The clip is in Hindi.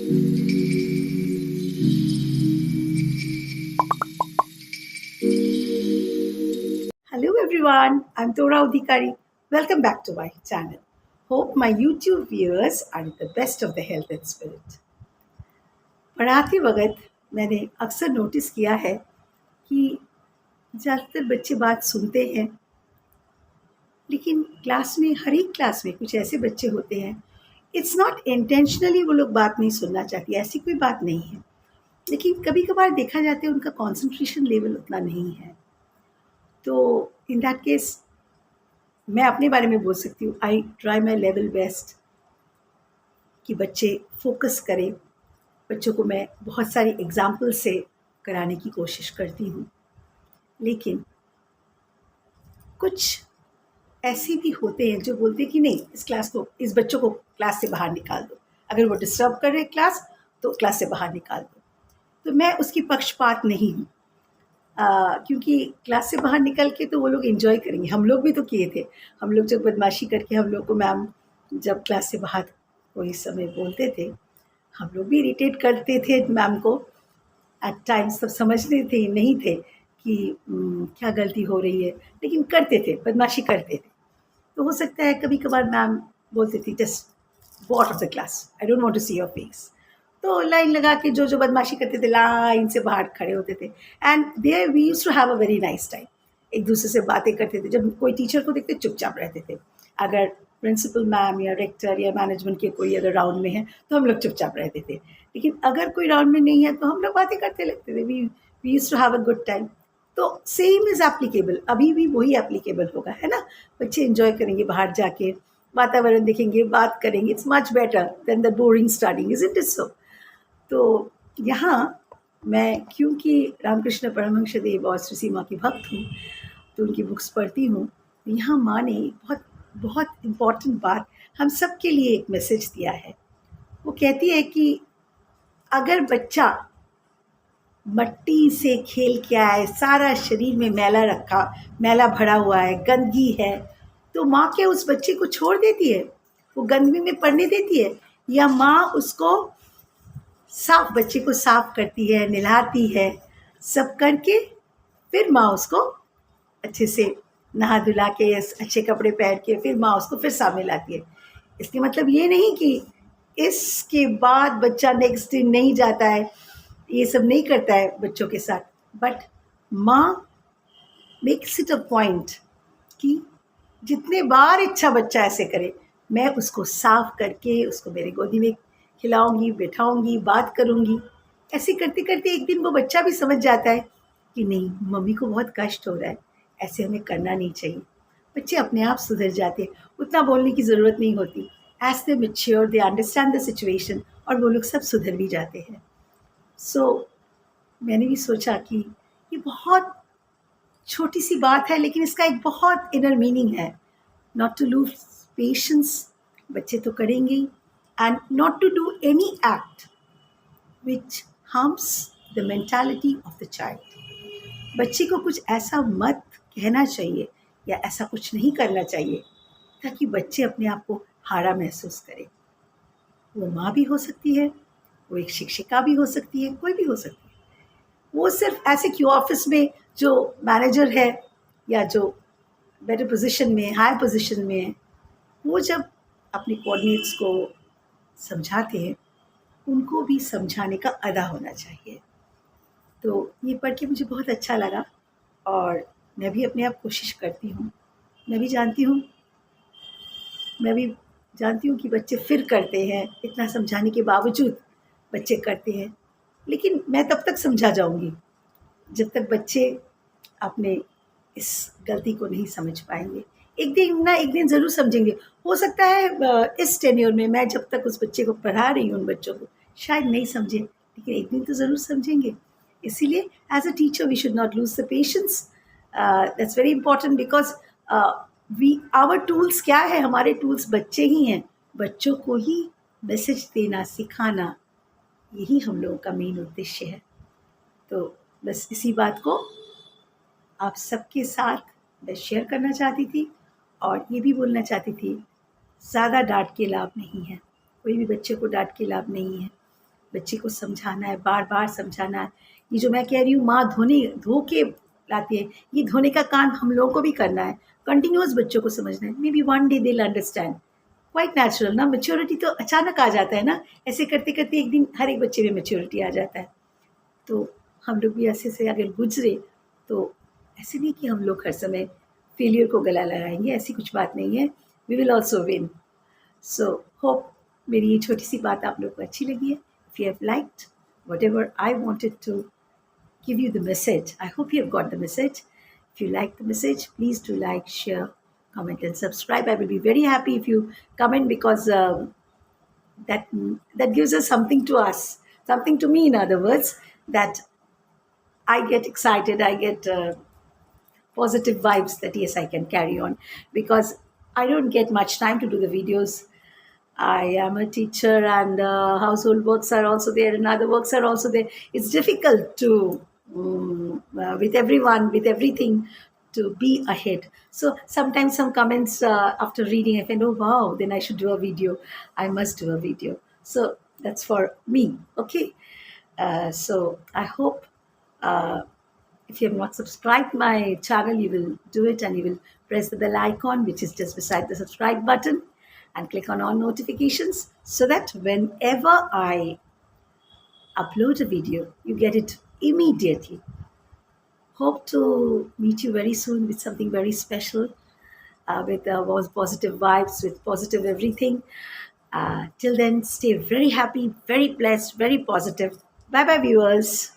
Hello everyone, I'm Tora Udhikari. Welcome back to my channel. Hope my YouTube viewers are in the best of the health and spirit. पढ़ाते वक्त मैंने अक्सर नोटिस किया है कि ज़्यादातर बच्चे बात सुनते हैं, लेकिन क्लास में हर एक क्लास में कुछ ऐसे बच्चे होते हैं, इट्स नॉट इंटेंशनली वो लोग बात नहीं सुनना चाहती, ऐसी कोई बात नहीं है, लेकिन कभी कभार देखा जाता है उनका कॉन्सेंट्रेशन लेवल उतना नहीं है। तो इन दैट केस मैं अपने बारे में बोल सकती हूँ, I try my level best कि बच्चे फोकस करें। बच्चों को मैं बहुत सारी एग्जाम्पल से कराने की कोशिश करती हूँ, लेकिन कुछ ऐसे भी होते हैं जो बोलते हैं कि नहीं, इस बच्चों को क्लास से बाहर निकाल दो, अगर वो डिस्टर्ब कर रहे क्लास तो क्लास से बाहर निकाल दो। तो मैं उसकी पक्षपात नहीं हूँ, क्योंकि क्लास से बाहर निकल के तो वो लोग एंजॉय करेंगे। हम लोग भी तो किए थे, हम लोग जब बदमाशी करके हम लोग को मैम जब क्लास से बाहर कोई समय बोलते थे, हम लोग भी इरिटेट करते थे मैम को। एट टाइम्स तब समझते थे नहीं थे कि क्या गलती हो रही है, लेकिन करते थे, बदमाशी करते थे। तो हो सकता है कभी कभार मैम बोलती थी just go out of the class, I don't want to see your face. तो लाइन लगा के जो जो बदमाशी करते थे लाइन से बाहर खड़े होते थे, and there we used to have a very nice time. एक दूसरे से बातें करते थे। जब कोई टीचर को देखते चुपचाप रहते थे, अगर प्रिंसिपल मैम या रेक्टर या मैनेजमेंट के कोई अगर राउंड में है तो हम लोग चुपचाप रहते थे, लेकिन अगर कोई राउंड में नहीं है तो हम लोग बातें करते लगते थे। We used to have a good time. तो सेम इज़ एप्लीकेबल, अभी भी वही एप्लीकेबल होगा, है ना। बच्चे एंजॉय करेंगे, बाहर जाके वातावरण देखेंगे, बात करेंगे। It's much better than the boring studying, isn't it so? तो यहाँ मैं, क्योंकि रामकृष्ण परमहंस देव और श्री माँ की भक्त हूँ, तो उनकी बुक्स पढ़ती हूँ। यहाँ माँ ने बहुत बहुत इम्पॉर्टेंट बात हम सब के लिए एक मैसेज दिया है। वो कहती है कि अगर बच्चा मट्टी से खेल के आए, सारा शरीर में मैला भरा हुआ है, गंदगी है, तो माँ क्या उस बच्चे को छोड़ देती है, वो गंदगी में पड़ने देती है? या माँ उसको बच्चे को साफ करती है, नहलाती है, सब करके फिर माँ उसको अच्छे से नहा धुला के अच्छे कपड़े पहन के फिर माँ उसको फिर सामने लाती है। इसके मतलब ये नहीं कि इसके बाद बच्चा नेक्स्ट दिन नहीं जाता है, ये सब नहीं करता है बच्चों के साथ, बट माँ मेक्स इट अ पॉइंट कि जितने बार इच्छा बच्चा ऐसे करे, मैं उसको साफ करके उसको मेरे गोदी में खिलाऊंगी, बैठाऊंगी, बात करूंगी। ऐसे करते करते एक दिन वो बच्चा भी समझ जाता है कि नहीं, मम्मी को बहुत कष्ट हो रहा है, ऐसे हमें करना नहीं चाहिए। बच्चे अपने आप सुधर जाते हैं, उतना बोलने की ज़रूरत नहीं होती। As they mature, they understand the situation, और वो लोग सब सुधर भी जाते हैं। सो मैंने भी सोचा कि ये बहुत छोटी सी बात है, लेकिन इसका एक बहुत इनर मीनिंग है। नॉट टू लूज पेशेंस, बच्चे तो करेंगे ही, and not to do any act which harms the mentality of the child. बच्चे को कुछ ऐसा मत कहना चाहिए या ऐसा कुछ नहीं करना चाहिए ताकि बच्चे अपने आप को हारा महसूस करें। वो माँ भी हो सकती है, वो एक शिक्षिका भी हो सकती है, कोई भी हो सकती है। वो सिर्फ ऐसे क्यों, ऑफिस में जो मैनेजर है या जो बेटर पोजीशन में, हाई पोजीशन में है, वो जब अपने कोऑर्डिनेट्स को समझाते हैं, उनको भी समझाने का अदा होना चाहिए। तो ये पढ़ के मुझे बहुत अच्छा लगा, और मैं भी अपने आप कोशिश करती हूँ। मैं भी जानती हूँ कि बच्चे फिर करते हैं, इतना समझाने के बावजूद बच्चे करते हैं, लेकिन मैं तब तक समझा जाऊँगी जब तक बच्चे अपने इस गलती को नहीं समझ पाएंगे। एक दिन ना एक दिन ज़रूर समझेंगे। हो सकता है इस टेन्योर में मैं जब तक उस बच्चे को पढ़ा रही हूँ, उन बच्चों को शायद नहीं समझे, लेकिन एक दिन तो ज़रूर समझेंगे। इसीलिए as a teacher we should not lose the patience. That's very important, because we our tools क्या है, हमारे टूल्स बच्चे ही हैं। बच्चों को ही मैसेज देना, सिखाना, यही हम लोगों का मेन उद्देश्य है। तो बस इसी बात को आप सबके साथ मैं शेयर करना चाहती थी, और ये भी बोलना चाहती थी, ज़्यादा डांट के लाभ नहीं है, कोई भी बच्चे को डांट के लाभ नहीं है। बच्चे को समझाना है, बार बार समझाना है। ये जो मैं कह रही हूँ माँ धो के लाती है, ये धोने का काम हम लोगों को भी करना है। कंटिन्यूअस बच्चों को समझना है, may be one day they will understand. Quite natural ना, मैच्योरिटी तो अचानक आ जाता है ना, ऐसे करते करते एक दिन हर एक बच्चे में मैच्योरिटी आ जाता है। तो हम लोग भी ऐसे से अगर गुजरे तो ऐसे नहीं कि हम लोग हर समय फेलियर को गला लगाएंगे, ऐसी कुछ बात नहीं है। We will also win. So hope मेरी ये छोटी सी बात आप लोग को अच्छी लगी है। If you have liked whatever I wanted to give you the message. I hope you have got the message. If you like the message, please do like, share, comment, and subscribe. I will be very happy if you comment, because that gives us something to me. In other words, that I get excited, I get positive vibes that yes, I can carry on, because I don't get much time to do the videos. I am a teacher, and household works are also there, and other works are also there. It's difficult to, with everyone, with everything, to be ahead. So sometimes some comments after reading, I think, oh wow, then I should do a video. I must do a video. So that's for me. Okay. So I hope if you have not subscribed my channel, you will do it, and you will press the bell icon, which is just beside the subscribe button, and click on all notifications, so that whenever I upload a video, you get it immediately. Hope to meet you very soon with something very special, with positive vibes, with positive everything. Till then, stay very happy, very blessed, very positive. Bye bye, viewers.